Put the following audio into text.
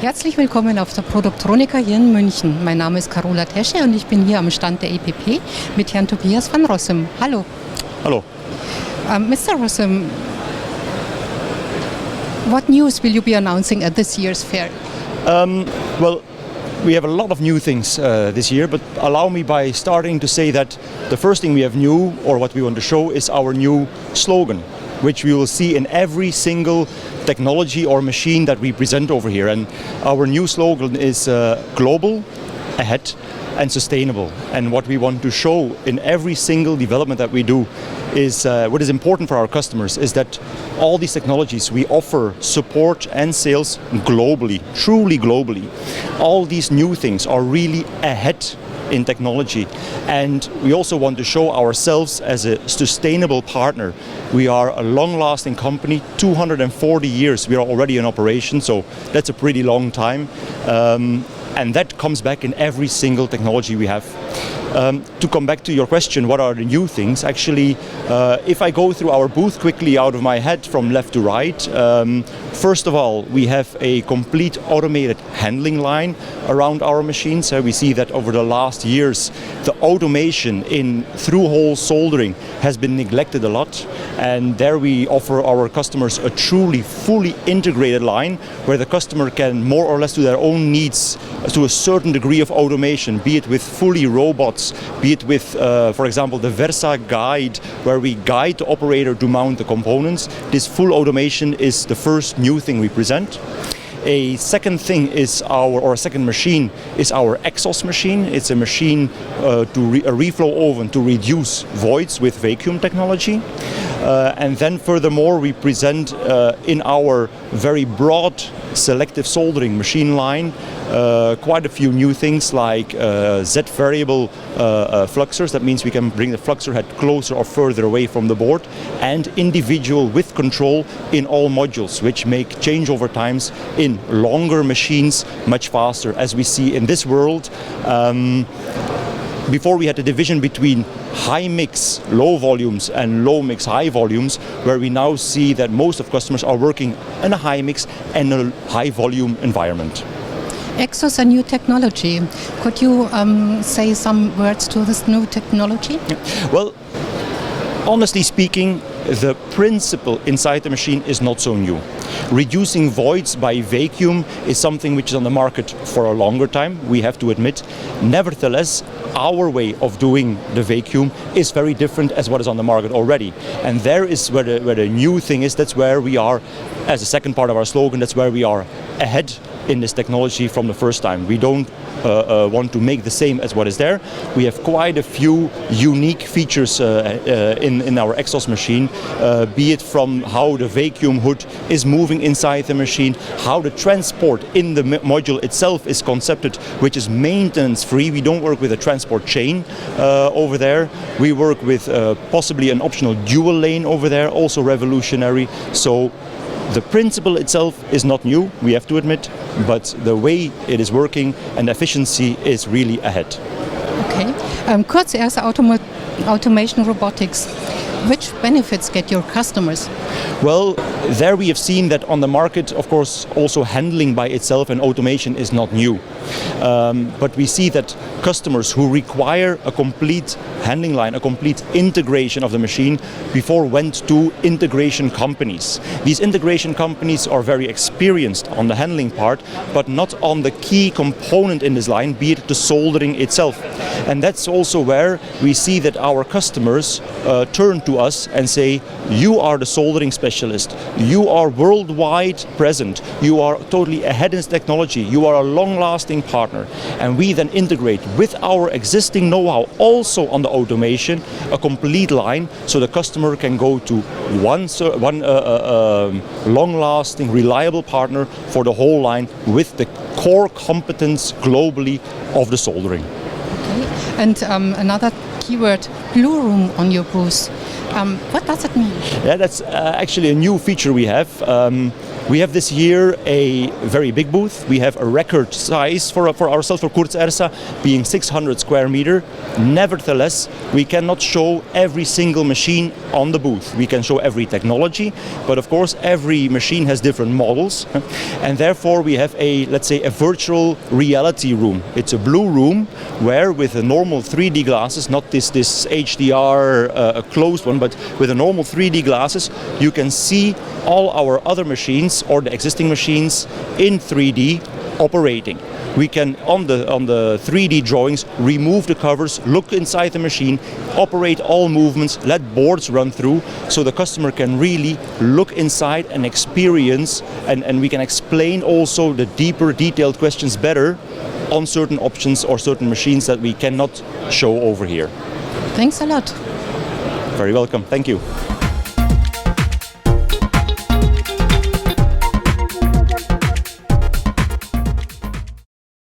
Herzlich willkommen auf der Productronica hier in München. Mein Name ist Carola Tesche und ich bin hier am Stand der EPP mit Herrn Tobias van Rossem. Hallo. Hallo. Mr. Rossem, what news will you be announcing at this year's fair? Well, we have a lot of new things this year, but allow me by starting to say that the first thing we have new, or what we want to show, is our new slogan, which we will see in every single technology or machine that we present over here. And our new slogan is global, ahead and sustainable. And what we want to show in every single development that we do is what is important for our customers is that all these technologies we offer support and sales globally, truly globally. All these new things are really ahead in technology, and we also want to show ourselves as a sustainable partner. We are a long-lasting company, 240 years we are already in operation, so that's a pretty long time, and that comes back in every single technology we have. To come back to your question, what are the new things? Actually, if I go through our booth quickly out of my head from left to right, first of all, we have a complete automated handling line around our machines. We see that over the last years, the automation in through-hole soldering has been neglected a lot, and there we offer our customers a truly fully integrated line where the customer can more or less to their own needs to a certain degree of automation, be it with fully robots, be it with, for example, the ERSA guide, where we guide the operator to mount the components. This full automation is the first new thing we present. A second thing is a second machine is our exhaust machine. It's a machine a reflow oven to reduce voids with vacuum technology. And then furthermore, we present in our very broad selective soldering machine line quite a few new things like Z-variable fluxers. That means we can bring the fluxer head closer or further away from the board, and individual width control in all modules, which make changeover times in longer machines much faster. As we see in this world, before we had a division between high mix, low volumes and low mix, high volumes, where we now see that most of customers are working in a high mix and a high volume environment. Exhaust a new technology. Could you say some words to this new technology? Well, honestly speaking, the principle inside the machine is not so new. Reducing voids by vacuum is something which is on the market for a longer time, we have to admit. Nevertheless, our way of doing the vacuum is very different as what is on the market already. And there is where the new thing is. That's where we are, as a second part of our slogan, that's where we are ahead in this technology from the first time. We don't want to make the same as what is there. We have quite a few unique features in our exhaust machine, be it from how the vacuum hood is moving inside the machine, how the transport in the module itself is concepted, which is maintenance free. We don't work with a transport chain over there. We work with possibly an optional dual lane over there, also revolutionary. So the principle itself is not new, we have to admit, but the way it is working and efficiency is really ahead. Okay. Kurz ERSA Automation Robotics. Which benefits get your customers? Well, there we have seen that on the market, of course, also handling by itself and automation is not new. But we see that customers who require a complete handling line, a complete integration of the machine, before went to integration companies. These integration companies are very experienced on the handling part, but not on the key component in this line, be it the soldering itself. And that's also where we see that our customers turn to us and say, you are the soldering specialist, you are worldwide present, you are totally ahead in technology, you are a long-lasting partner, and we then integrate with our existing know-how also on the automation a complete line, so the customer can go to one long-lasting, reliable partner for the whole line with the core competence globally of the soldering. Okay. And another keyword, Blue Room on your booth. What does it mean? Yeah, that's actually a new feature we have. We have this year a very big booth. We have a record size for ourselves, for Kurz ERSA, being 600 square meter. Nevertheless, we cannot show every single machine on the booth. We can show every technology, but of course every machine has different models, and therefore we have a, let's say, a virtual reality room. It's a blue room where with a normal 3D glasses, not this HDR closed one, but with a normal 3D glasses, you can see all our other machines or the existing machines in 3D operating. We can, on the 3D drawings, remove the covers, look inside the machine, operate all movements, let boards run through, so the customer can really look inside and experience, and we can explain also the deeper, detailed questions better on certain options or certain machines that we cannot show over here. Thanks a lot. Very welcome. Thank you.